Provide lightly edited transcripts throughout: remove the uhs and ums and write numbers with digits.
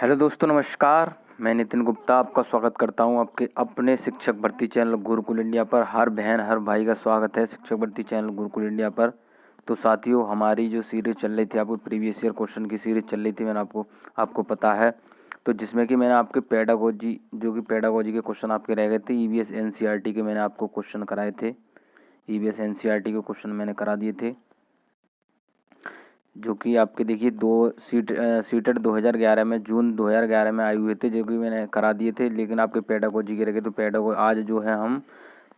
Hello दोस्तों, नमस्कार। मैं नितिन गुप्ता आपका स्वागत करता हूं आपके अपने शिक्षक भर्ती चैनल गुरुकुल इंडिया पर। हर बहन हर भाई का स्वागत है शिक्षक भर्ती चैनल गुरुकुल इंडिया पर। तो साथियों, हमारी जो सीरीज़ चल रही थी, आपको प्रीवियस ईयर क्वेश्चन की सीरीज़ चल रही थी, मैंने आपको पता है। तो जिसमें कि मैंने आपके पेडागोजी के क्वेश्चन आपके रह गए थे। ईवीएस एनसीईआरटी के मैंने आपको क्वेश्चन कराए थे। ईवीएस एनसीईआरटी के क्वेश्चन मैंने करा दिए थे, जो कि आपके देखिए सीटेट 2011 में, जून 2011 में आए हुए थे, जो कि मैंने करा दिए थे। लेकिन आपके पेडागोजी के रह गए। तो आज जो है हम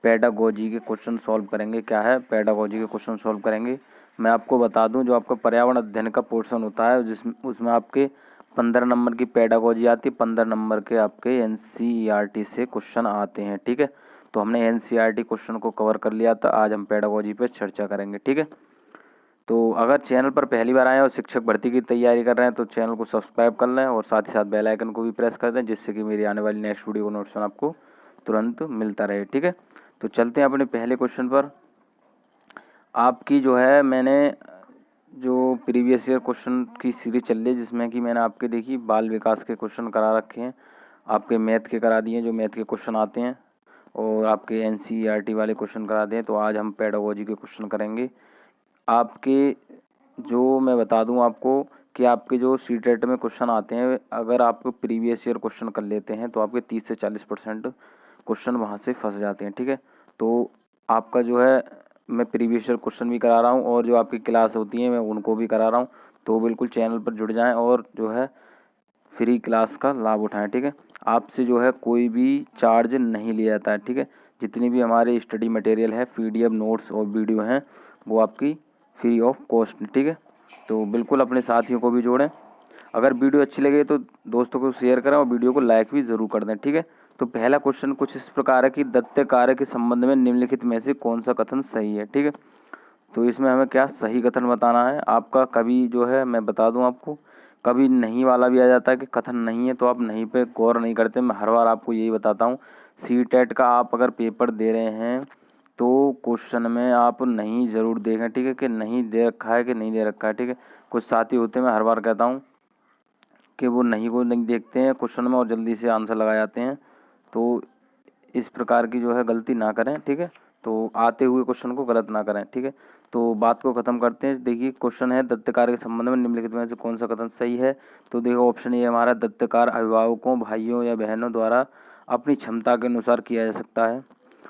पेडागोजी के क्वेश्चन सॉल्व करेंगे। क्या है, पेडागोजी के क्वेश्चन सॉल्व करेंगे। मैं आपको बता दूं, जो आपका पर्यावरण अध्ययन का पोर्शन होता है, उसमें आपके 15 नंबर की पेडागोजी आती है, 15 नंबर के आपके एनसीईआरटी से क्वेश्चन आते हैं। ठीक है, तो हमने एनसीईआरटी क्वेश्चन को कवर कर लिया था। आज हम पेडागोजी पे चर्चा करेंगे। ठीक है, तो अगर चैनल पर पहली बार आए और शिक्षक भर्ती की तैयारी कर रहे हैं तो चैनल को सब्सक्राइब कर लें और साथ ही साथ बेल आइकन को भी प्रेस कर दें, जिससे कि मेरी आने वाली नेक्स्ट वीडियो का नोटिफिकेशन आपको तुरंत मिलता रहे। ठीक है, तो चलते हैं अपने पहले क्वेश्चन पर। आपकी जो है, मैंने जो प्रीवियस ईयर क्वेश्चन की सीरीज चल रही है, जिसमें कि मैंने आपके देखी बाल विकास के क्वेश्चन करा रखे हैं, आपके मैथ के करा दिए, जो मैथ के क्वेश्चन आते हैं, और आपके एनसीईआरटी वाले क्वेश्चन करा दिए। तो आज हम पेडागोजी के क्वेश्चन करेंगे। आपके जो मैं बता दूं आपको कि आपके जो सीटेट में क्वेश्चन आते हैं, अगर आपको प्रीवियस ईयर क्वेश्चन कर लेते हैं तो आपके 30 से 40% क्वेश्चन वहाँ से फंस जाते हैं। ठीक है, तो आपका जो है, मैं प्रीवियस ईयर क्वेश्चन भी करा रहा हूँ और जो आपकी क्लास होती है मैं उनको भी करा रहा हूँ। तो बिल्कुल चैनल पर जुड़ जाएँ और जो है फ्री क्लास का लाभ उठाएँ। ठीक है, आपसे जो है कोई भी चार्ज नहीं लिया जाता है। ठीक है, जितनी भी हमारे स्टडी मटेरियल है, पीडीएफ नोट्स और वीडियो हैं, वो आपकी फ्री ऑफ कॉस्ट। ठीक है, तो बिल्कुल अपने साथियों को भी जोड़ें। अगर वीडियो अच्छी लगे तो दोस्तों को शेयर करें और वीडियो को लाइक भी ज़रूर कर दें। ठीक है, तो पहला क्वेश्चन कुछ इस प्रकार है कि दत्त कार्य के संबंध में निम्नलिखित में से कौन सा कथन सही है। ठीक है, तो इसमें हमें क्या सही कथन बताना है। आपका कभी जो है, मैं बता दूं आपको, कभी नहीं वाला भी आ जाता है कि कथन नहीं है, तो आप नहीं पे गौर नहीं करते। मैं हर बार आपको यही बताता हूँ, सीटेट का आप अगर पेपर दे रहे हैं तो क्वेश्चन में आप नहीं ज़रूर देखें। ठीक है, कि नहीं दे रखा है कि नहीं दे रखा है। ठीक है, कुछ साथी होते हैं, मैं हर बार कहता हूँ कि वो नहीं को नहीं देखते हैं क्वेश्चन में और जल्दी से आंसर लगा जाते हैं। तो इस प्रकार की जो है गलती ना करें। ठीक है, तो आते हुए क्वेश्चन को गलत ना करें। ठीक है, तो बात को ख़त्म करते हैं। देखिए, क्वेश्चन है दत्त कार्य के संबंध में निम्नलिखित में से कौन सा कथन सही है। तो देखो, ऑप्शन ए हमारा, दत्त कार्य अभिभावकों, भाइयों या बहनों द्वारा अपनी क्षमता के अनुसार किया जा सकता है।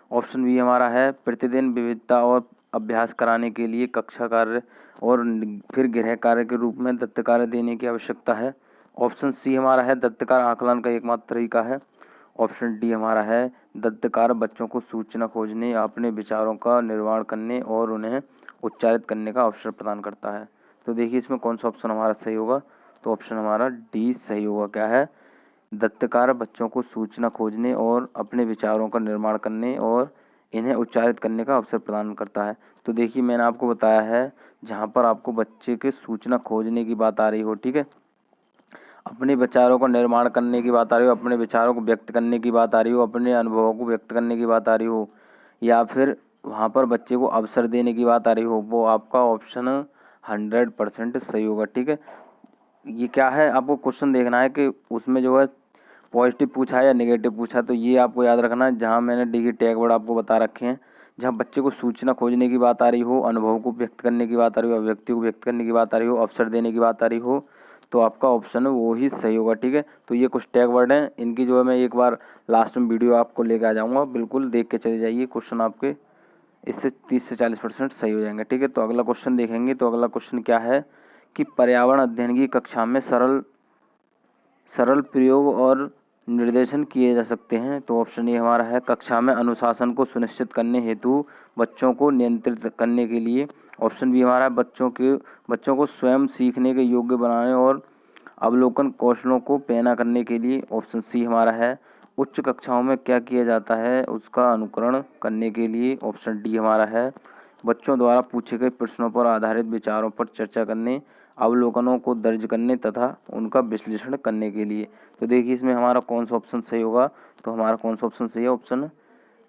ऑप्शन बी हमारा है, प्रतिदिन विविधता और अभ्यास कराने के लिए कक्षा कार्य और फिर गृह कार्य के रूप में दत्त कार्य देने की आवश्यकता है। ऑप्शन सी हमारा है, दत्त कार्य आकलन का एकमात्र तरीका है। ऑप्शन डी हमारा है, दत्त कार्य बच्चों को सूचना खोजने, अपने विचारों का निर्माण करने और उन्हें उच्चारित करने का अवसर प्रदान करता है। तो देखिए, इसमें कौन सा ऑप्शन हमारा सही होगा। तो ऑप्शन हमारा डी सही होगा। क्या है, दत्त कार्य बच्चों को सूचना खोजने और अपने विचारों का निर्माण करने और इन्हें उच्चारित करने का अवसर प्रदान करता है। तो देखिए, मैंने आपको बताया है, जहाँ पर आपको बच्चे के सूचना खोजने की बात आ रही हो, ठीक है, अपने विचारों का निर्माण करने की बात आ रही हो, अपने विचारों को व्यक्त करने की बात आ रही हो, अपने अनुभवों को व्यक्त करने की बात आ रही हो, या फिर वहाँ पर बच्चे को अवसर देने की बात आ रही हो, वो आपका ऑप्शन 100% सही होगा। ठीक है, ये क्या है, आपको क्वेश्चन देखना है कि उसमें जो है पॉजिटिव पूछा है या नेगेटिव पूछा। तो ये आपको याद रखना है। जहाँ मैंने डी की टैग वर्ड आपको बता रखे हैं, जहाँ बच्चे को सूचना खोजने की बात आ रही हो, अनुभव को व्यक्त करने की बात आ रही हो, अभिव्यक्ति को व्यक्त करने की बात आ रही हो, अवसर देने की बात आ रही हो, तो आपका ऑप्शन है वो ही सही होगा। ठीक है, तो ये कुछ टैग वर्ड हैं, इनकी जो है मैं एक बार लास्ट में वीडियो आपको लेकर आ जाऊँगा, बिल्कुल देख के चले जाइए। क्वेश्चन आपके इससे 30 से 40% सही हो जाएंगे। ठीक है, तो अगला क्वेश्चन देखेंगे। तो अगला क्वेश्चन क्या है कि पर्यावरण अध्ययन की कक्षा में सरल सरल प्रयोग और निर्देशन किए जा सकते हैं। तो ऑप्शन ए हमारा है, कक्षा में अनुशासन को सुनिश्चित करने हेतु बच्चों को नियंत्रित करने के लिए। ऑप्शन बी हमारा है, बच्चों को स्वयं सीखने के योग्य बनाने और अवलोकन कौशलों को पैना करने के लिए। ऑप्शन सी हमारा है, उच्च कक्षाओं में क्या किया जाता है उसका अनुकरण करने के लिए। ऑप्शन डी हमारा है, बच्चों द्वारा पूछे गए प्रश्नों पर आधारित विचारों पर चर्चा करने, अवलोकनों को दर्ज करने तथा उनका विश्लेषण करने के लिए। तो देखिए, इसमें हमारा कौन सा ऑप्शन सही होगा। तो हमारा कौन सा ऑप्शन सही है, ऑप्शन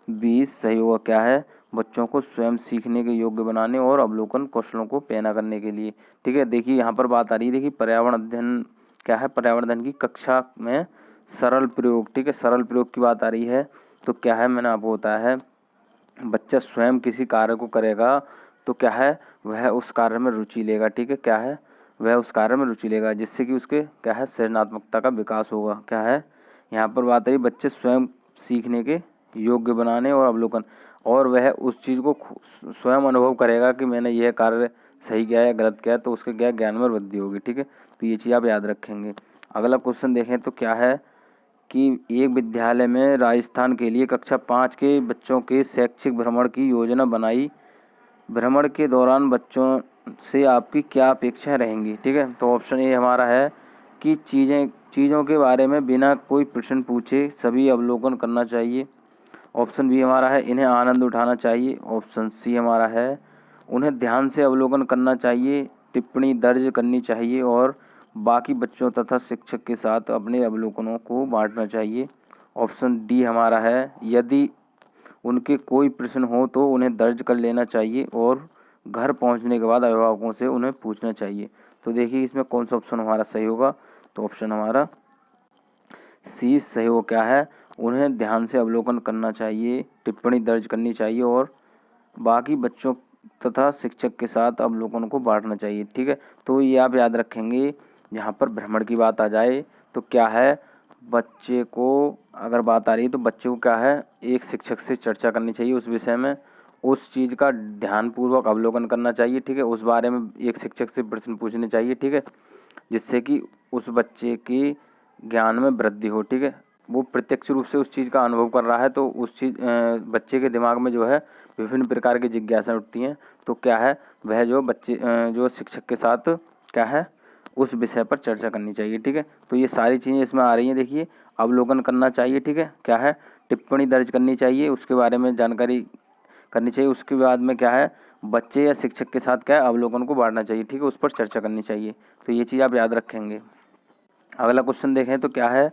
बी सही होगा। क्या है, बच्चों को स्वयं सीखने के योग्य बनाने और अवलोकन कौशलों को पैना करने के लिए। ठीक है, देखिए यहाँ पर बात आ रही है, देखिए पर्यावरण अध्ययन क्या है, पर्यावरण की कक्षा में सरल प्रयोग, ठीक है, सरल प्रयोग की बात आ रही है। तो क्या है, मैंने आपको बताया है, बच्चा स्वयं किसी कार्य को करेगा तो क्या है, वह उस कार्य में रुचि लेगा, ठीक है, क्या है, वह उस कार्य में रुचि लेगा, जिससे कि उसके क्या है, सृजनात्मकता का विकास होगा। क्या है, यहाँ पर बात आई बच्चे स्वयं सीखने के योग्य बनाने और अवलोकन, और वह उस चीज़ को स्वयं अनुभव करेगा कि मैंने यह कार्य सही किया है या गलत किया है, तो उसके क्या ज्ञान में वृद्धि होगी, ठीक है। तो ये चीज़ आप याद रखेंगे। अगला क्वेश्चन देखें तो क्या है कि एक विद्यालय में राजस्थान के लिए कक्षा 5 के बच्चों के शैक्षिक भ्रमण की योजना बनाई। भ्रमण के दौरान बच्चों से आपकी क्या अपेक्षाएं रहेंगी, ठीक है। तो ऑप्शन ए हमारा है कि चीज़ों के बारे में बिना कोई प्रश्न पूछे सभी अवलोकन करना चाहिए। ऑप्शन बी हमारा है इन्हें आनंद उठाना चाहिए। ऑप्शन सी हमारा है उन्हें ध्यान से अवलोकन करना चाहिए, टिप्पणी दर्ज करनी चाहिए और बाकी बच्चों तथा शिक्षक के साथ अपने अवलोकनों को बांटना चाहिए। ऑप्शन डी हमारा है यदि उनके कोई प्रश्न हो तो उन्हें दर्ज कर लेना चाहिए और घर पहुंचने के बाद अभिभावकों से उन्हें पूछना चाहिए। तो देखिए इसमें कौन सा ऑप्शन हमारा सही होगा। तो ऑप्शन हमारा सी सही हो, क्या है, उन्हें ध्यान से अवलोकन करना चाहिए, टिप्पणी दर्ज करनी चाहिए और बाकी बच्चों तथा शिक्षक के साथ अवलोकन को बांटना चाहिए, ठीक है। तो ये आप याद रखेंगे। यहाँ पर भ्रमण की बात आ जाए तो क्या है, बच्चे को अगर बात आ रही है तो बच्चे को क्या है, एक शिक्षक से चर्चा करनी चाहिए उस विषय में, उस चीज़ का ध्यानपूर्वक अवलोकन करना चाहिए, ठीक है, उस बारे में एक शिक्षक से प्रश्न पूछने चाहिए, ठीक है, जिससे कि उस बच्चे की ज्ञान में वृद्धि हो, ठीक है। वो प्रत्यक्ष रूप से उस चीज़ का अनुभव कर रहा है तो उस चीज़ बच्चे के दिमाग में जो है विभिन्न प्रकार की जिज्ञासा उठती हैं। तो क्या है, वह जो बच्चे जो शिक्षक के साथ क्या है उस विषय पर चर्चा करनी चाहिए, ठीक है। तो ये सारी चीज़ें इसमें आ रही हैं। देखिए अवलोकन करना चाहिए, ठीक है, क्या है, टिप्पणी दर्ज करनी चाहिए, उसके बारे में जानकारी करनी चाहिए, उसके बाद में क्या है, बच्चे या शिक्षक के साथ क्या है अवलोकन को बांटना चाहिए, ठीक है, उस पर चर्चा करनी चाहिए। तो ये चीज़ आप याद रखेंगे। अगला क्वेश्चन देखें तो क्या है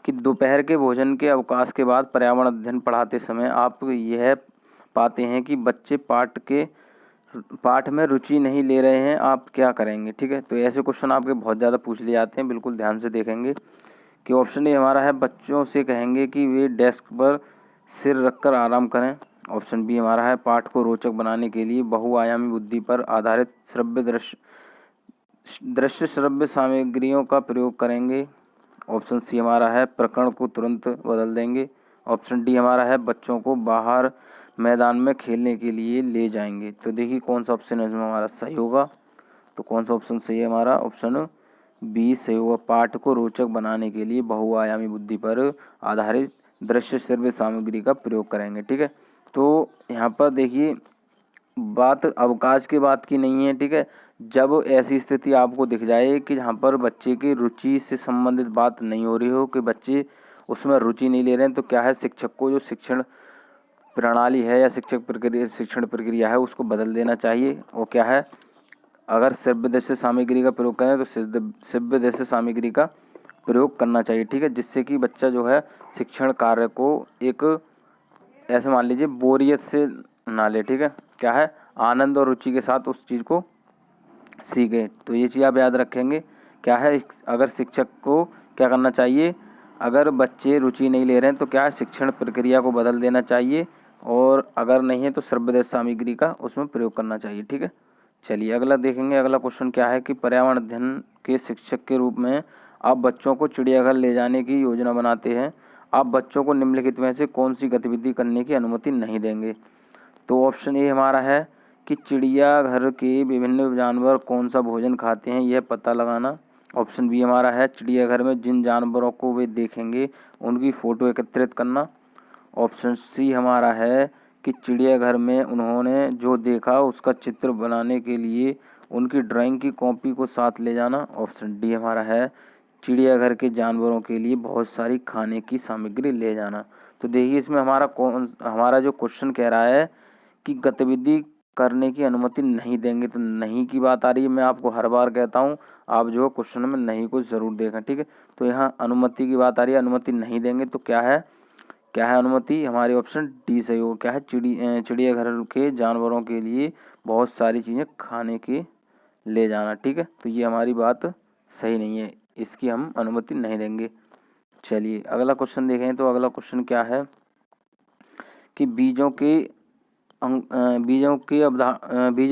कि दोपहर के भोजन के अवकाश के बाद पर्यावरण अध्ययन पढ़ाते समय आप यह पाते हैं कि बच्चे पाठ में रुचि नहीं ले रहे हैं, आप क्या करेंगे, ठीक है। तो ऐसे क्वेश्चन आपके बहुत ज़्यादा पूछ लिए जाते हैं, बिल्कुल ध्यान से देखेंगे। कि ऑप्शन ए हमारा है बच्चों से कहेंगे कि वे डेस्क पर सिर रखकर आराम करें। ऑप्शन बी हमारा है पाठ को रोचक बनाने के लिए बहुआयामी बुद्धि पर आधारित दृश्य श्रव्य सामग्रियों का प्रयोग करेंगे। ऑप्शन सी हमारा है प्रकरण को तुरंत बदल देंगे। ऑप्शन डी हमारा है बच्चों को बाहर मैदान में खेलने के लिए ले जाएंगे। तो देखिए कौन सा ऑप्शन इसमें हमारा सही होगा। तो कौन सा ऑप्शन सही है हमारा, ऑप्शन बी सही होगा, पाठ को रोचक बनाने के लिए बहुआयामी बुद्धि पर आधारित दृश्य श्रव्य सामग्री का प्रयोग करेंगे, ठीक है। तो यहाँ पर देखिए बात अवकाश की बात की नहीं है, ठीक है। जब ऐसी स्थिति आपको दिख जाए कि जहाँ पर बच्चे की रुचि से संबंधित बात नहीं हो रही हो, कि बच्चे उसमें रुचि नहीं ले रहे हैं, तो क्या है, शिक्षक को जो शिक्षण प्रणाली है या शिक्षण प्रक्रिया है उसको बदल देना चाहिए। और क्या है, अगर श्रव्य दृश्य सामग्री का प्रयोग करें तो श्रव्य दृश्य सामग्री का प्रयोग करना चाहिए, ठीक है, जिससे कि बच्चा जो है शिक्षण कार्य को एक ऐसे मान लीजिए बोरियत से ना ले, ठीक है, क्या है, आनंद और रुचि के साथ उस चीज़ को सीखे। तो ये चीज़ आप याद रखेंगे। क्या है, अगर शिक्षक को क्या करना चाहिए, अगर बच्चे रुचि नहीं ले रहे हैं तो क्या है, शिक्षण प्रक्रिया को बदल देना चाहिए, और अगर नहीं है तो श्रव्य सामग्री का उसमें प्रयोग करना चाहिए, ठीक है। चलिए अगला देखेंगे। अगला क्वेश्चन क्या है कि पर्यावरण अध्ययन के शिक्षक के रूप में आप बच्चों को चिड़ियाघर ले जाने की योजना बनाते हैं, आप बच्चों को निम्नलिखित में से कौन सी गतिविधि करने की अनुमति नहीं देंगे। तो ऑप्शन ए हमारा है कि चिड़ियाघर के विभिन्न जानवर कौन सा भोजन खाते हैं यह पता लगाना। ऑप्शन बी हमारा है चिड़ियाघर में जिन जानवरों को वे देखेंगे उनकी फ़ोटो एकत्रित करना। ऑप्शन सी हमारा है कि चिड़ियाघर में उन्होंने जो देखा उसका चित्र बनाने के लिए उनकी ड्राइंग की कॉपी को साथ ले जाना। ऑप्शन डी हमारा है चिड़ियाघर के जानवरों के लिए बहुत सारी खाने की सामग्री ले जाना। तो देखिए इसमें हमारा जो क्वेश्चन कह रहा है कि गतिविधि करने की अनुमति नहीं देंगे, तो नहीं की बात आ रही है। मैं आपको हर बार कहता हूँ आप जो क्वेश्चन में नहीं को ज़रूर देखें, ठीक है। तो यहाँ अनुमति की बात आ रही है, अनुमति नहीं देंगे, तो क्या है अनुमति, हमारी ऑप्शन डी सही होगा। क्या है, चिड़ियाघर के जानवरों के लिए बहुत सारी चीज़ें खाने की ले जाना, ठीक है। तो ये हमारी बात सही नहीं है। इसकी हम अनुमति नहीं देंगे। चलिए अगला क्वेश्चन देखें तो अगला क्वेश्चन क्या है कि बीज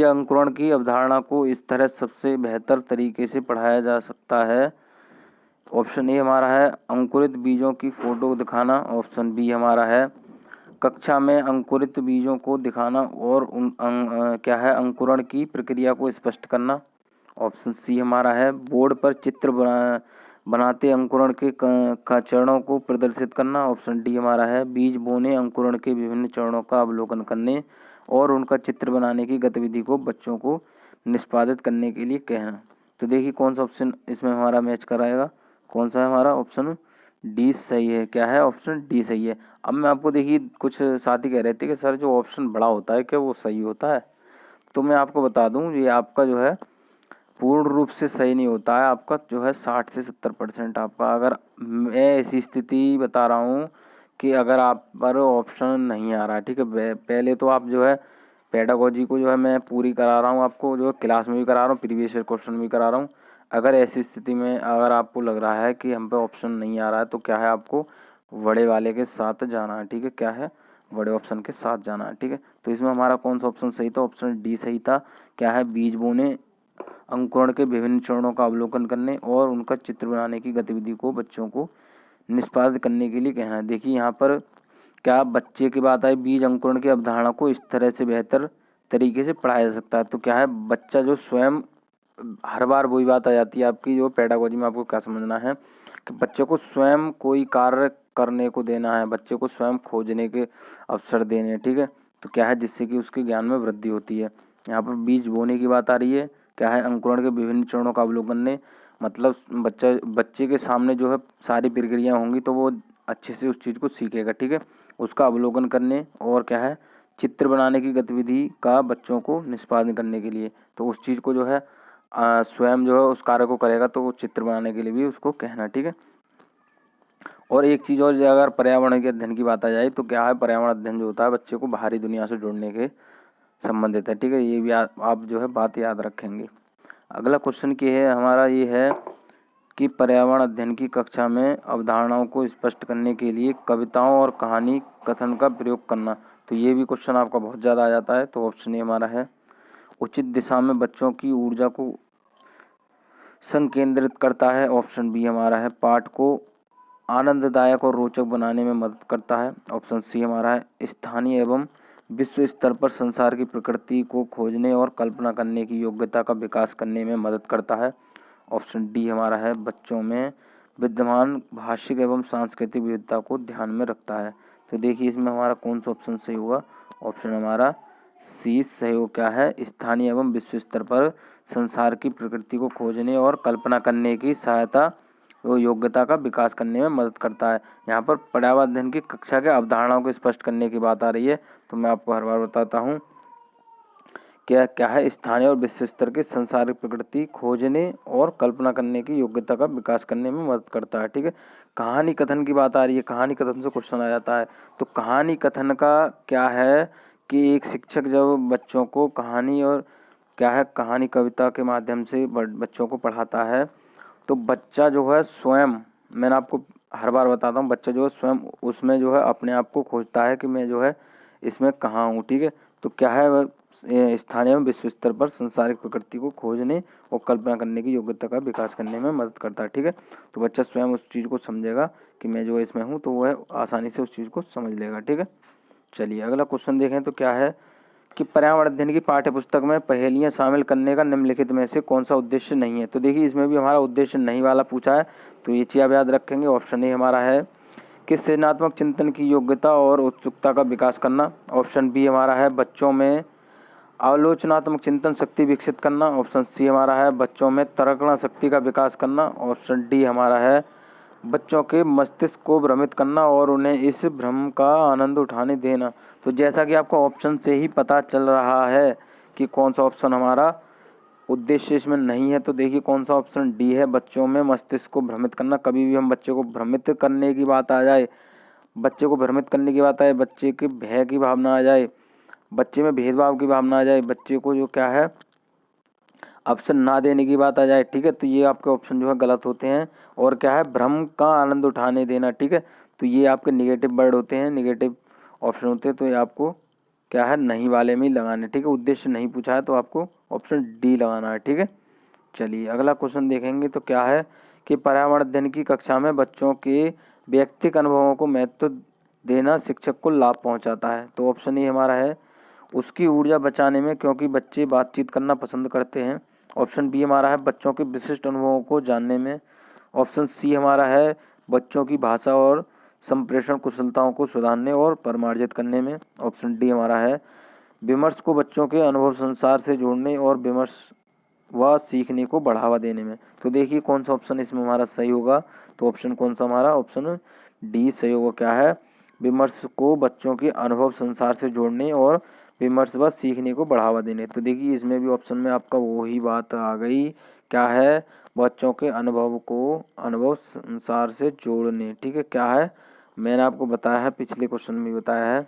अंकुरण की अवधारणा को इस तरह सबसे बेहतर तरीके से पढ़ाया जा सकता है। ऑप्शन ए हमारा है अंकुरित बीजों की फोटो दिखाना। ऑप्शन बी हमारा है कक्षा में अंकुरित बीजों को दिखाना और क्या है अंकुरण की प्रक्रिया को स्पष्ट करना। ऑप्शन सी हमारा है बोर्ड पर चित्र बनाते अंकुरण के चरणों को प्रदर्शित करना। ऑप्शन डी हमारा है बीज बोने अंकुरण के विभिन्न चरणों का अवलोकन करने और उनका चित्र बनाने की गतिविधि को बच्चों को निष्पादित करने के लिए कहना। तो देखिए कौन सा ऑप्शन इसमें हमारा मैच कराएगा, कौन सा है हमारा ऑप्शन डी सही है। क्या है ऑप्शन डी सही है। अब मैं आपको देखिए कुछ साथी कह रहे थे कि सर जो ऑप्शन बड़ा होता है क्या वो सही होता है, तो मैं आपको बता दूं ये आपका जो है पूर्ण रूप से सही नहीं होता है। आपका जो है 60 से 70% आपका, अगर मैं ऐसी स्थिति बता रहा हूँ कि अगर आप पर ऑप्शन नहीं आ रहा है, ठीक है, पहले तो आप जो है पेडागोजी को जो है मैं पूरी करा रहा हूँ, आपको जो है क्लास में भी करा रहा हूँ, प्रीवियस ईयर क्वेश्चन भी करा रहा हूँ। अगर ऐसी स्थिति में अगर आपको लग रहा है कि हम पे ऑप्शन नहीं आ रहा है तो क्या है आपको बड़े वाले के साथ जाना है, ठीक है, क्या है बड़े ऑप्शन के साथ जाना है, ठीक है। तो इसमें हमारा कौन सा ऑप्शन सही था, ऑप्शन डी सही था। क्या है बीज बोने अंकुरण के विभिन्न चरणों का अवलोकन करने और उनका चित्र बनाने की गतिविधि को बच्चों को निष्पादित करने के लिए कहना है। देखिए यहाँ पर क्या बच्चे की बात आई बीज अंकुरण की अवधारणा को इस तरह से बेहतर तरीके से पढ़ाया जा सकता है। तो क्या है बच्चा जो स्वयं, हर बार वही बात आ जाती है आपकी जो पेडागोजी में आपको क्या समझना है कि बच्चे को स्वयं कोई कार्य करने को देना है, बच्चे को स्वयं खोजने के अवसर देने हैं, ठीक है। तो क्या है जिससे कि उसके ज्ञान में वृद्धि होती है। यहाँ पर बीज बोने की बात आ रही है, क्या है अंकुरण के विभिन्न चरणों का अवलोकन ने, मतलब बच्चे के सामने जो है सारी प्रक्रिया होंगी तो वो अच्छे से उस चीज़ को सीखेगा, ठीक है। उसका अवलोकन करने और क्या है चित्र बनाने की गतिविधि का बच्चों को निष्पादन करने के लिए, तो उस चीज़ को जो है स्वयं जो है उस कार्य को करेगा तो वो चित्र बनाने के लिए भी उसको कहना, ठीक है। और एक चीज़ और, अगर पर्यावरण के अध्ययन की बात आ जाए तो क्या है पर्यावरण अध्ययन जो होता है बच्चे को बाहरी दुनिया से जोड़ने के संबंधित है, ठीक है। ये भी आप जो है बात याद रखेंगे। अगला क्वेश्चन की है हमारा ये है कि पर्यावरण अध्ययन की कक्षा में अवधारणाओं को स्पष्ट करने के लिए कविताओं और कहानी कथन का प्रयोग करना। तो ये भी क्वेश्चन आपका बहुत ज़्यादा आ जाता है। तो ऑप्शन ए हमारा है उचित दिशा में बच्चों की ऊर्जा को संकेंद्रित करता है। ऑप्शन बी हमारा है पाठ को आनंददायक और रोचक बनाने में मदद करता है। ऑप्शन सी हमारा है स्थानीय एवं विश्व स्तर पर संसार की प्रकृति को खोजने और कल्पना करने की योग्यता का विकास करने में मदद करता है। ऑप्शन डी हमारा है बच्चों में विद्यमान भाषिक एवं सांस्कृतिक विविधता को ध्यान में रखता है। तो देखिए इसमें हमारा कौन सा ऑप्शन सही होगा, ऑप्शन हमारा सी सही हो। क्या है स्थानीय एवं विश्व स्तर पर संसार की प्रकृति को खोजने और कल्पना करने की सहायता वो योग्यता का विकास करने में मदद करता है। यहाँ पर पर्यावरण अध्ययन की कक्षा के अवधारणाओं को स्पष्ट करने की बात आ रही है। तो मैं आपको हर बार बताता हूँ क्या है स्थानीय और विश्व स्तर के संसार की प्रकृति खोजने और कल्पना करने की योग्यता का विकास करने में मदद करता है, ठीक है। कहानी कथन की बात आ रही है, कहानी कथन से क्वेश्चन आ जाता है। तो कहानी कथन का क्या है कि एक शिक्षक जब बच्चों को कहानी और क्या है कहानी कविता के माध्यम से बच्चों को पढ़ाता है तो बच्चा जो है स्वयं, मैंने आपको हर बार बताता हूँ, बच्चा जो है स्वयं उसमें जो है अपने आप को खोजता है कि मैं जो है इसमें कहाँ हूँ, ठीक है। तो क्या है स्थानीय एवं विश्व स्तर पर संसारिक प्रकृति को खोजने और कल्पना करने की योग्यता का विकास करने में मदद करता है, ठीक है। तो बच्चा स्वयं उस चीज़ को समझेगा कि मैं जो इसमें हूँ तो वह आसानी से उस चीज़ को समझ लेगा, ठीक है। चलिए अगला क्वेश्चन देखें तो क्या है कि पर्यावरण अध्ययन की पाठ्यपुस्तक में पहेलियाँ शामिल करने का निम्नलिखित में से कौन सा उद्देश्य नहीं है। तो देखिए इसमें भी हमारा उद्देश्य नहीं वाला पूछा है, तो ये चीज़ आप याद रखेंगे। ऑप्शन ए हमारा है कि सृजनात्मक चिंतन की योग्यता और उत्सुकता का विकास करना। ऑप्शन बी हमारा है बच्चों में आलोचनात्मक चिंतन शक्ति विकसित करना। ऑप्शन सी हमारा है बच्चों में तर्कण शक्ति का विकास करना। ऑप्शन डी हमारा है बच्चों के मस्तिष्क को भ्रमित करना और उन्हें इस भ्रम का आनंद उठाने देना। तो जैसा कि आपको ऑप्शन से ही पता चल रहा है कि कौन सा ऑप्शन हमारा उद्देश्य इसमें नहीं है, तो देखिए कौन सा ऑप्शन डी है बच्चों में मस्तिष्क को भ्रमित करना। कभी भी हम बच्चे को भ्रमित करने की बात आ जाए, बच्चे को भ्रमित करने की बात आए, बच्चे के भय की भावना आ जाए, बच्चे में भेदभाव की भावना आ जाए, बच्चे को जो क्या है ऑप्शन ना देने की बात आ जाए, ठीक है, तो ये आपके ऑप्शन जो है गलत होते हैं। और क्या है, भ्रम का आनंद उठाने देना, ठीक है, तो ये आपके निगेटिव वर्ड होते हैं, निगेटिव ऑप्शन होते हैं, तो ये आपको क्या है नहीं वाले में ही लगाने, ठीक है। उद्देश्य नहीं पूछा है तो आपको ऑप्शन डी लगाना है, ठीक है। चलिए अगला क्वेश्चन देखेंगे तो क्या है कि पर्यावरण अध्ययन की कक्षा में बच्चों के व्यक्तिगत अनुभवों को महत्व देना शिक्षक को लाभ पहुंचाता है। तो ऑप्शन ए हमारा है उसकी ऊर्जा बचाने में, क्योंकि बच्चे बातचीत करना पसंद करते हैं। ऑप्शन बी हमारा है बच्चों के विशिष्ट अनुभवों को जानने में। ऑप्शन सी हमारा है बच्चों की भाषा और संप्रेषण कुशलताओं को सुधारने और परिमार्जित करने में। ऑप्शन डी हमारा है विमर्श को बच्चों के अनुभव संसार से जोड़ने और विमर्श व सीखने को बढ़ावा देने में। तो देखिए कौन सा ऑप्शन इसमें हमारा सही होगा। तो ऑप्शन कौन सा हमारा, ऑप्शन डी सही होगा। क्या है, विमर्श को बच्चों के अनुभव संसार से जोड़ने और विमर्श व सीखने को बढ़ावा देने। तो देखिए इसमें भी ऑप्शन में आपका वही बात आ गई, क्या है, बच्चों के अनुभव को अनुभव संसार से जोड़ने, ठीक है। क्या है, मैंने आपको बताया है, पिछले क्वेश्चन में बताया है,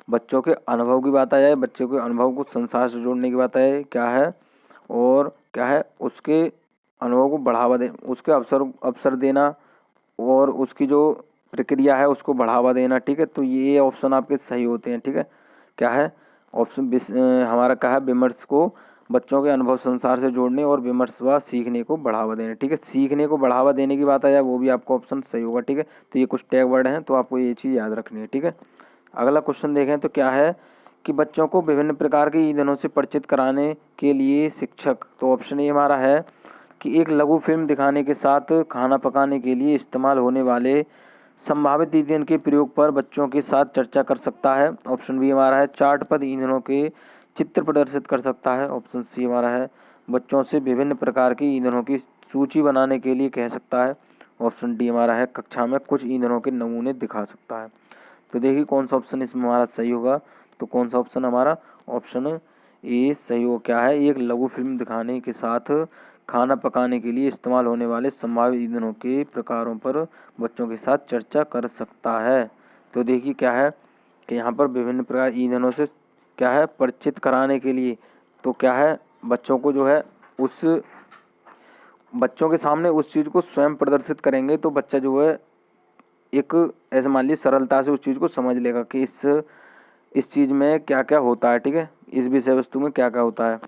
बच्चों के अनुभव की बात आ जाए, बच्चों के अनुभव को संसार से जोड़ने की बात है, क्या है, और क्या है उसके अनुभव को बढ़ावा दे, उसके अवसर देना और उसकी जो प्रक्रिया है उसको बढ़ावा देना, ठीक है। तो ये ऑप्शन आपके सही होते हैं, ठीक है। क्या है, ऑप्शन हमारा क्या है, विमर्श को बच्चों के अनुभव संसार से जोड़ने और विमर्श व सीखने को बढ़ावा देना, ठीक है। सीखने को बढ़ावा देने की बात आ जाए वो भी आपका ऑप्शन सही होगा, ठीक है। तो ये कुछ टैग वर्ड हैं तो आपको ये चीज़ याद रखनी है, ठीक है। अगला क्वेश्चन देखें तो क्या है कि बच्चों को विभिन्न प्रकार के ईंधनों से परिचित कराने के लिए शिक्षक, तो ऑप्शन ए हमारा है कि एक लघु फिल्म दिखाने के साथ खाना पकाने के लिए इस्तेमाल होने वाले संभावित ईंधन के प्रयोग पर बच्चों के साथ चर्चा कर सकता है। ऑप्शन बी हमारा है चार्ट पर ईंधनों के चित्र प्रदर्शित कर सकता है। ऑप्शन सी हमारा है बच्चों से विभिन्न प्रकार के ईंधनों की सूची बनाने के लिए कह सकता है। ऑप्शन डी हमारा है कक्षा में कुछ ईंधनों के नमूने दिखा सकता है। तो देखिए कौन सा ऑप्शन इसमें हमारा सही होगा। तो कौन सा ऑप्शन हमारा, ऑप्शन ए सही हो। क्या है, एक लघु फिल्म दिखाने के साथ खाना पकाने के लिए इस्तेमाल होने वाले संभावित ईंधनों के प्रकारों पर बच्चों के साथ चर्चा कर सकता है। तो देखिए क्या है कि यहाँ पर विभिन्न प्रकार ईंधनों से क्या है परिचित कराने के लिए, तो क्या है बच्चों को जो है उस बच्चों के सामने उस चीज़ को स्वयं प्रदर्शित करेंगे तो बच्चा जो है एक ऐसे मान लीजिए सरलता से उस चीज़ को समझ लेगा कि इस चीज़ में क्या क्या होता है, ठीक है, इस विषय वस्तु में क्या क्या होता है।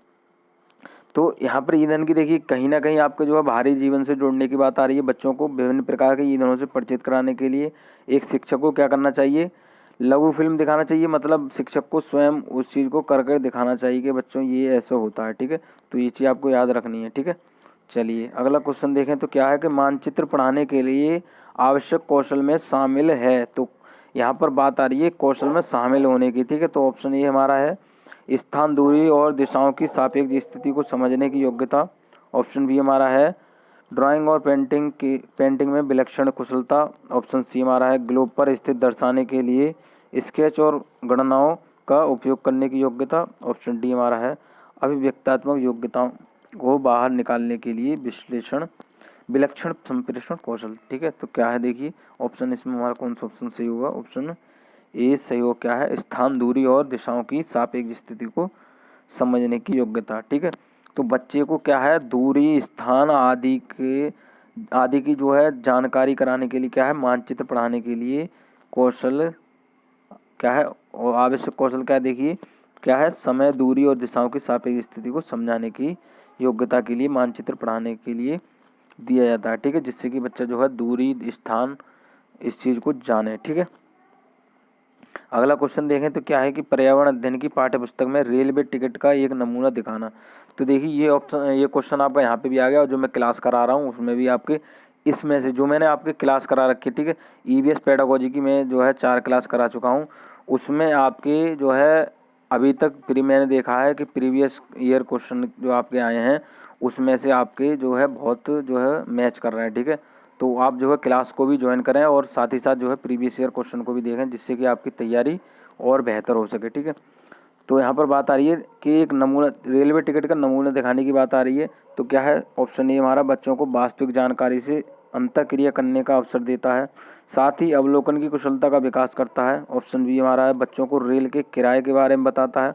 तो यहाँ पर ईंधन की देखिए कहीं ना कहीं आपके जो है बाहरी जीवन से जोड़ने की बात आ रही है। बच्चों को विभिन्न प्रकार के ईंधनों से परिचित कराने के लिए एक शिक्षक को क्या करना चाहिए, लघु फिल्म दिखाना चाहिए, मतलब शिक्षक को स्वयं उस चीज़ को कर कर दिखाना चाहिए कि बच्चों ये ऐसा होता है, ठीक है। तो ये चीज़ आपको याद रखनी है, ठीक है। चलिए अगला क्वेश्चन देखें तो क्या है कि मानचित्र पढ़ाने के लिए आवश्यक कौशल में शामिल है। तो यहाँ पर बात आ रही है कौशल में शामिल होने की, ठीक है। तो ऑप्शन ये हमारा है स्थान, दूरी और दिशाओं की सापेक्ष स्थिति को समझने की योग्यता। ऑप्शन बी हमारा है ड्राइंग और पेंटिंग में विलक्षण कुशलता। ऑप्शन सी हमारा है ग्लोब पर स्थित दर्शाने के लिए स्केच और गणनाओं का उपयोग करने की योग्यता। ऑप्शन डी हमारा है अभिव्यक्तात्मक योग्यताओं को बाहर निकालने के लिए विलक्षण संप्रेषण कौशल, ठीक है। तो क्या है देखिए ऑप्शन इसमें हमारा कौन सा ऑप्शन सही होगा, ऑप्शन ए सही हो। क्या है, स्थान, दूरी और दिशाओं की सापेक्ष स्थिति को समझने की योग्यता, ठीक है। तो बच्चे को क्या है दूरी, स्थान आदि की जो है जानकारी कराने के लिए क्या है मानचित्र पढ़ाने के लिए कौशल क्या है, और आवश्यक कौशल क्या है देखिए क्या है समय, दूरी और दिशाओं की सापेक्ष स्थिति को समझाने की योग्यता के लिए मानचित्र पढ़ाने के लिए दिया जाता है, ठीक है, जिससे कि बच्चा जो है दूरी, स्थान इस चीज़ को जाने, ठीक है। अगला क्वेश्चन देखें तो क्या है कि पर्यावरण अध्ययन की पाठ्य पुस्तक में रेलवे टिकट का एक नमूना दिखाना। तो देखिए ये क्वेश्चन आपका यहाँ पे भी आ गया और जो मैं क्लास करा रहा हूँ उसमें भी आपके इसमें से जो मैंने आपके क्लास करा रखी है, ठीक है, ईवीएस पेडागोजी की मैं जो है 4 क्लास करा चुका हूँ। उसमें आपके जो है अभी तक मैंने देखा है कि प्रीवियस ईयर क्वेश्चन जो आपके आए हैं उसमें से आपके जो है बहुत जो है मैच कर रहे हैं, ठीक है। तो आप जो है क्लास को भी ज्वाइन करें और साथ ही साथ जो है प्रीवियस ईयर क्वेश्चन को भी देखें जिससे कि आपकी तैयारी और बेहतर हो सके, ठीक है। तो यहाँ पर बात आ रही है कि एक नमूना रेलवे टिकट का नमूना दिखाने की बात आ रही है। तो क्या है ऑप्शन ए हमारा बच्चों को वास्तविक जानकारी से अंतःक्रिया करने का अवसर देता है, साथ ही अवलोकन की कुशलता का विकास करता है। ऑप्शन बी हमारा है बच्चों को रेल के किराए के बारे में बताता है।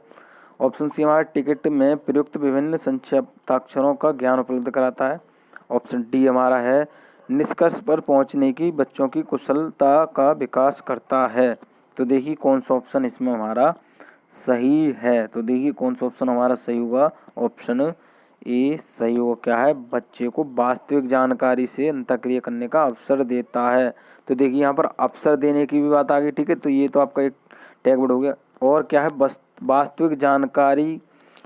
ऑप्शन सी हमारा टिकट में प्रयुक्त विभिन्न संक्षिप्ताक्षरों का ज्ञान उपलब्ध कराता है। ऑप्शन डी हमारा है निष्कर्ष पर पहुंचने की बच्चों की कुशलता का विकास करता है। तो देखिए कौन सा ऑप्शन इसमें हमारा सही है। तो देखिए कौन सा ऑप्शन हमारा सही होगा, ऑप्शन ए सही होगा। क्या है, बच्चे को वास्तविक जानकारी से अंतःक्रिया करने का अवसर देता है। तो देखिए यहाँ पर अवसर देने की भी बात आ गई, ठीक है। तो ये तो आपका एक टैग वर्ड हो गया। और क्या है, वास्तविक जानकारी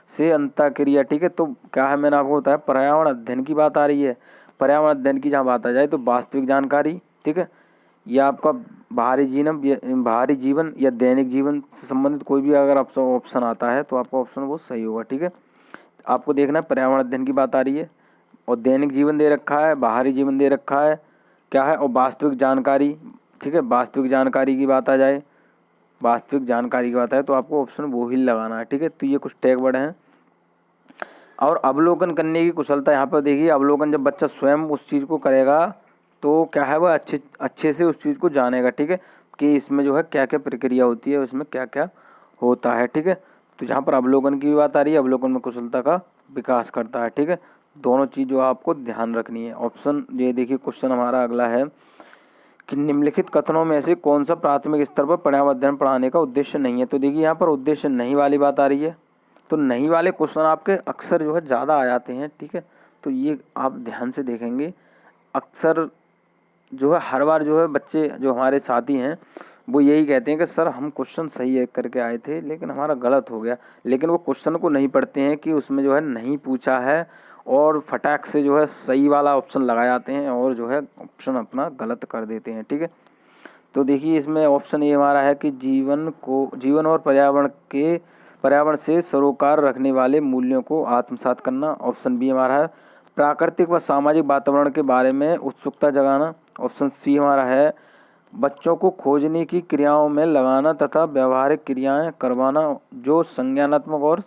से अंतःक्रिया, ठीक है। तो क्या है, मैंने आपको बताया पर्यावरण अध्ययन की बात आ रही है। पर्यावरण अध्ययन की जहाँ बात आ जाए तो वास्तविक जानकारी, ठीक है, या आपका बाहरी जीवन या दैनिक जीवन से संबंधित कोई भी अगर ऑप्शन आता है तो आपका ऑप्शन वो सही होगा, ठीक है। आपको देखना है पर्यावरण अध्ययन की बात आ रही है और दैनिक जीवन दे रखा है, बाहरी जीवन दे रखा है, क्या है, और वास्तविक जानकारी, ठीक है। वास्तविक जानकारी की बात आ जाए, वास्तविक जानकारी की बात है तो आपको ऑप्शन वो ही लगाना है, ठीक है। तो ये कुछ टैग वर्ड हैं। और अवलोकन करने की कुशलता, यहाँ पर देखिए अवलोकन जब बच्चा स्वयं उस चीज़ को करेगा तो क्या है, वह अच्छे से उस चीज़ को जानेगा, ठीक है, कि इसमें जो है क्या क्या प्रक्रिया होती है, उसमें क्या क्या होता है, ठीक है। तो जहाँ पर अवलोकन की बात आ रही है, अवलोकन में कुशलता का विकास करता है, ठीक है। दोनों चीज़ जो आपको ध्यान रखनी है। ऑप्शन ये देखिए क्वेश्चन हमारा अगला है कि निम्नलिखित कथनों में से कौन सा प्राथमिक स्तर पर पर्यावरण अध्ययन पढ़ाने का उद्देश्य नहीं है। तो देखिए यहाँ पर उद्देश्य नहीं वाली बात आ रही है। तो नहीं वाले क्वेश्चन आपके अक्सर जो है ज़्यादा आ जाते हैं, ठीक है। तो ये आप ध्यान से देखेंगे, अक्सर जो है हर बार जो है बच्चे जो हमारे साथी हैं वो यही कहते हैं कि सर हम क्वेश्चन सही है करके आए थे लेकिन हमारा गलत हो गया। लेकिन वो क्वेश्चन को नहीं पढ़ते हैं कि उसमें जो है नहीं पूछा है और फटाक से जो है सही वाला ऑप्शन लगा जाते हैं और जो है ऑप्शन अपना गलत कर देते हैं, ठीक है। तो देखिए इसमें ऑप्शन ये हमारा है कि जीवन और पर्यावरण से सरोकार रखने वाले मूल्यों को आत्मसात करना। ऑप्शन बी हमारा है प्राकृतिक व सामाजिक वातावरण के बारे में उत्सुकता जगाना। ऑप्शन सी हमारा है बच्चों को खोजने की क्रियाओं में लगाना तथा व्यवहारिक क्रियाएं करवाना जो संज्ञानात्मक और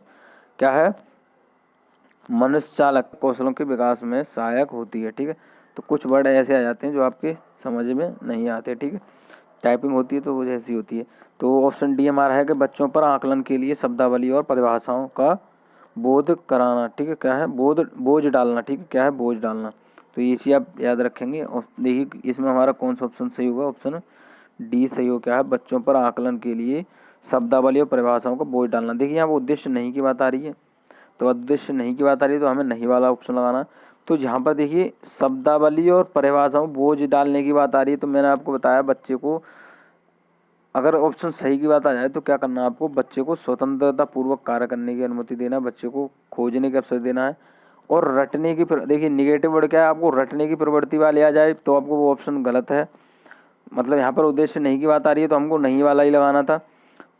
क्या है मनुष्यचालक कौशलों के विकास में सहायक होती है, ठीक है। तो कुछ वर्ड ऐसे आ जाते हैं जो आपके समझ में नहीं आते, ठीक है। टाइपिंग होती है तो वो जैसी होती है। तो ऑप्शन डी हमारा है कि बच्चों पर आकलन के लिए शब्दावली और परिभाषाओं का बोध कराना, ठीक है। क्या है, बोझ डालना, ठीक है। क्या है, बोझ डालना। तो ये चीज़ आप याद रखेंगे। और देखिए इसमें हमारा कौन सा ऑप्शन सही होगा, ऑप्शन डी सही हो। क्या है, बच्चों पर आकलन के लिए शब्दावली और परिभाषाओं का बोझ डालना। देखिए यहाँ वो उद्देश्य नहीं की बात आ रही है, तो उद्देश्य नहीं की बात आ रही है तो हमें नहीं वाला ऑप्शन लगाना। तो जहाँ पर देखिए शब्दावली और परिभाषाओं बोझ डालने की बात आ रही है तो मैंने आपको बताया बच्चे को अगर ऑप्शन सही की बात आ जाए तो क्या करना है, आपको बच्चे को स्वतंत्रता पूर्वक कार्य करने की अनुमति देना है, बच्चे को खोजने के अवसर देना है और रटने की। देखिए निगेटिव वर्ड क्या है, आपको रटने की प्रवृत्ति वाले आ जाए तो आपको वो ऑप्शन गलत है। मतलब यहाँ पर उद्देश्य नहीं की बात आ रही है तो हमको नहीं वाला ही लगाना था।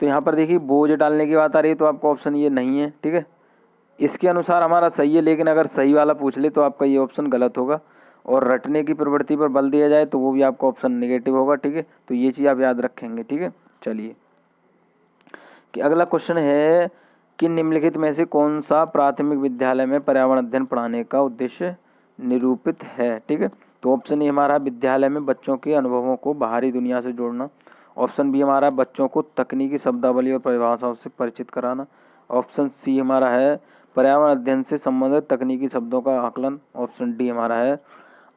तो यहाँ पर देखिए बोझ डालने की बात आ रही है तो आपका ऑप्शन ये नहीं है, ठीक है। इसके अनुसार हमारा सही है लेकिन अगर सही वाला पूछ ले तो आपका ये ऑप्शन गलत होगा। और रटने की प्रवृत्ति पर बल दिया जाए तो वो भी आपका ऑप्शन नेगेटिव होगा, ठीक है। तो ये चीज़ आप याद रखेंगे, ठीक है। चलिए कि अगला क्वेश्चन है कि निम्नलिखित में से कौन सा प्राथमिक विद्यालय में पर्यावरण अध्ययन पढ़ाने का उद्देश्य निरूपित है, ठीक है। तो ऑप्शन ए हमारा विद्यालय में बच्चों के अनुभवों को बाहरी दुनिया से जोड़ना। ऑप्शन बी हमारा बच्चों को तकनीकी शब्दावली और परिभाषाओं से परिचित कराना। ऑप्शन सी हमारा है पर्यावरण अध्ययन से संबंधित तकनीकी शब्दों का आकलन। ऑप्शन डी हमारा है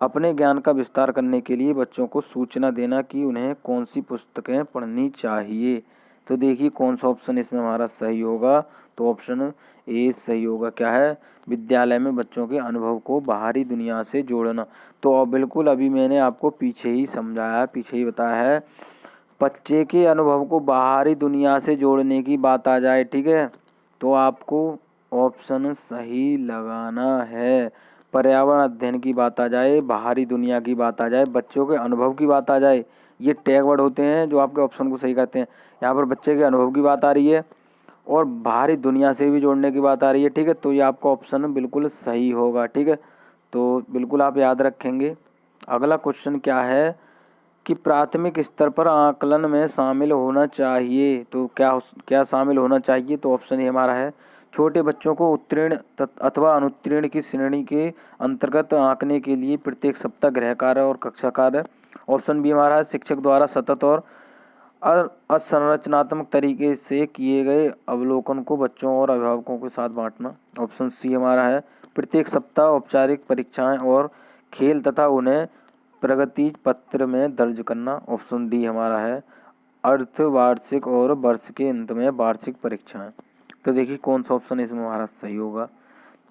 अपने ज्ञान का विस्तार करने के लिए बच्चों को सूचना देना कि उन्हें कौन सी पुस्तकें पढ़नी चाहिए। तो देखिए कौन सा ऑप्शन इसमें हमारा सही होगा, तो ऑप्शन ए सही होगा। क्या है, विद्यालय में बच्चों के अनुभव को बाहरी दुनिया से जोड़ना। तो बिल्कुल अभी मैंने आपको पीछे ही समझाया, पीछे ही बताया है, बच्चे के अनुभव को बाहरी दुनिया से जोड़ने की बात आ जाए, ठीक है, तो आपको ऑप्शन सही लगाना है। पर्यावरण अध्ययन की बात आ जाए, बाहरी दुनिया की बात आ जाए, बच्चों के अनुभव की बात आ जाए, ये टैग वर्ड होते हैं जो आपके ऑप्शन को सही करते हैं। यहाँ पर बच्चे के अनुभव की बात आ रही है और बाहरी दुनिया से भी जोड़ने की बात आ रही है, ठीक है। तो ये आपका ऑप्शन बिल्कुल सही होगा, ठीक है। तो बिल्कुल आप याद रखेंगे। अगला क्वेश्चन क्या है कि प्राथमिक स्तर पर आकलन में शामिल होना चाहिए। तो क्या शामिल होना चाहिए, तो ऑप्शन ए हमारा है छोटे बच्चों को उत्तीर्ण अथवा अनुत्तीर्ण की श्रेणी के अंतर्गत आंकने के लिए प्रत्येक सप्ताह गृह कार्य और कक्षा कार्य। ऑप्शन बी हमारा है शिक्षक द्वारा सतत और असंरचनात्मक तरीके से किए गए अवलोकन को बच्चों और अभिभावकों के साथ बांटना। ऑप्शन सी हमारा है प्रत्येक सप्ताह औपचारिक परीक्षाएं और खेल तथा उन्हें प्रगति पत्र में दर्ज करना। ऑप्शन डी हमारा है अर्धवार्षिक और वर्ष के अंत में वार्षिक परीक्षाएं। तो देखिए कौन सा ऑप्शन इसमें हमारा सही होगा।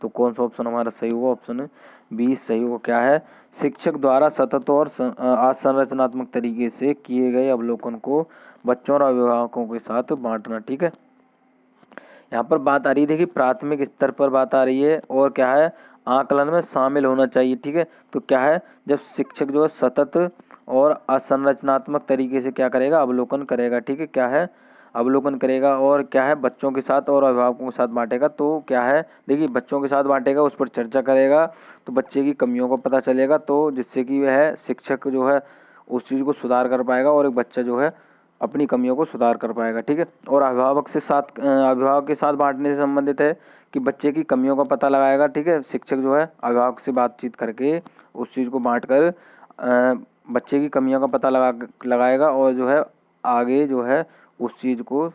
तो कौन सा ऑप्शन हमारा सही होगा, ऑप्शन बी सही होगा। क्या है, शिक्षक द्वारा सतत और असंरचनात्मक तरीके से किए गए अवलोकन को बच्चों और अभिभावकों के साथ बांटना। ठीक है, यहाँ पर बात आ रही है, देखिए प्राथमिक स्तर पर बात आ रही है और क्या है आकलन में शामिल होना चाहिए। ठीक है, तो क्या है जब शिक्षक जो है सतत और असंरचनात्मक तरीके से क्या करेगा, अवलोकन करेगा। ठीक है, क्या है अवलोकन करेगा और क्या है बच्चों के साथ और अभिभावकों के साथ बांटेगा। तो क्या है देखिए बच्चों के साथ बांटेगा, उस पर चर्चा करेगा तो बच्चे की कमियों का पता चलेगा, तो जिससे कि वह शिक्षक जो है उस चीज़ को सुधार कर पाएगा और एक बच्चा जो है अपनी कमियों को सुधार कर पाएगा। ठीक है, और अभिभावक के साथ बांटने से संबंधित है कि बच्चे की कमियों का पता लगाएगा। ठीक है, शिक्षक जो है अभिभावक से बातचीत करके उस चीज़ को बांटकर बच्चे की कमियों का पता लगाएगा और जो है आगे जो है उस चीज़ को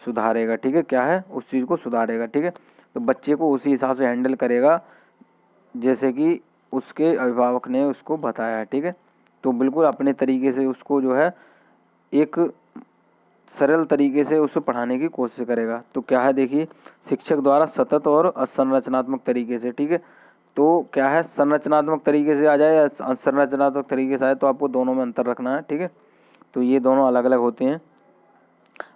सुधारेगा। ठीक है, क्या है उस चीज़ को सुधारेगा। ठीक है, तो बच्चे को उसी हिसाब से हैंडल करेगा जैसे कि उसके अभिभावक ने उसको बताया है। ठीक है, तो बिल्कुल अपने तरीके से उसको जो है एक सरल तरीके से उसे पढ़ाने की कोशिश करेगा। तो क्या है देखिए शिक्षक द्वारा सतत और असंरचनात्मक तरीके से। ठीक है, तो क्या है संरचनात्मक तरीके से आ जाए या असंरचनात्मक तरीके से आए, तो आपको दोनों में अंतर रखना है। ठीक है, तो ये दोनों अलग अलग होते हैं।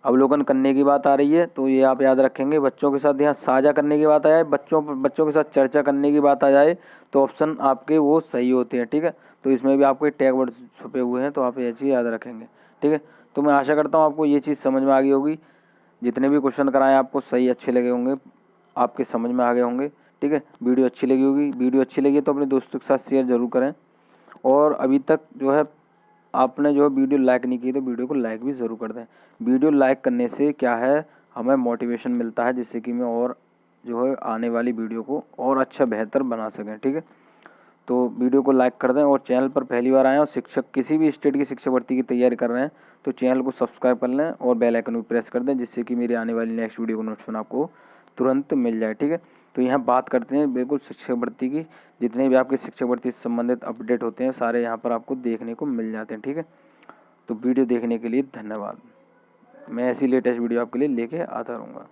अवलोकन करने की बात आ रही है तो ये आप याद रखेंगे। बच्चों के साथ यहाँ साझा करने की बात आ जाए, बच्चों के साथ चर्चा करने की बात आ जाए तो ऑप्शन आपके वो सही होते हैं। ठीक है, तो इसमें भी आपको टैग वर्ड छुपे हुए हैं तो आप ये चीज़ याद रखेंगे। ठीक है, तो मैं आशा करता हूँ आपको ये चीज़ समझ में आ गई होगी। जितने भी क्वेश्चन कराएं आपको सही अच्छे लगे होंगे, आपके समझ में आ गए होंगे। ठीक है, वीडियो अच्छी लगी होगी, वीडियो अच्छी लगी तो अपने दोस्तों के साथ शेयर ज़रूर करें और अभी तक जो है आपने जो वीडियो लाइक नहीं की तो वीडियो को लाइक भी ज़रूर कर दें। वीडियो लाइक करने से क्या है हमें मोटिवेशन मिलता है जिससे कि मैं और जो है आने वाली वीडियो को और अच्छा बेहतर बना सकें। ठीक है, तो वीडियो को लाइक कर दें और चैनल पर पहली बार आएँ और शिक्षक किसी भी स्टेट की शिक्षक भर्ती की तैयारी कर रहे हैं तो चैनल को सब्सक्राइब कर लें और बेल आइकन को प्रेस कर दें जिससे कि मेरी आने वाली नेक्स्ट वीडियो का नोटिफिकेशन आपको तुरंत मिल जाए। ठीक है, तो यहाँ बात करते हैं बिल्कुल शिक्षक भर्ती की। जितने भी आपके शिक्षक भर्ती से संबंधित अपडेट होते हैं सारे यहाँ पर आपको देखने को मिल जाते हैं। ठीक है, तो वीडियो देखने के लिए धन्यवाद। मैं ऐसी लेटेस्ट वीडियो आपके लिए लेके आता रहूँगा।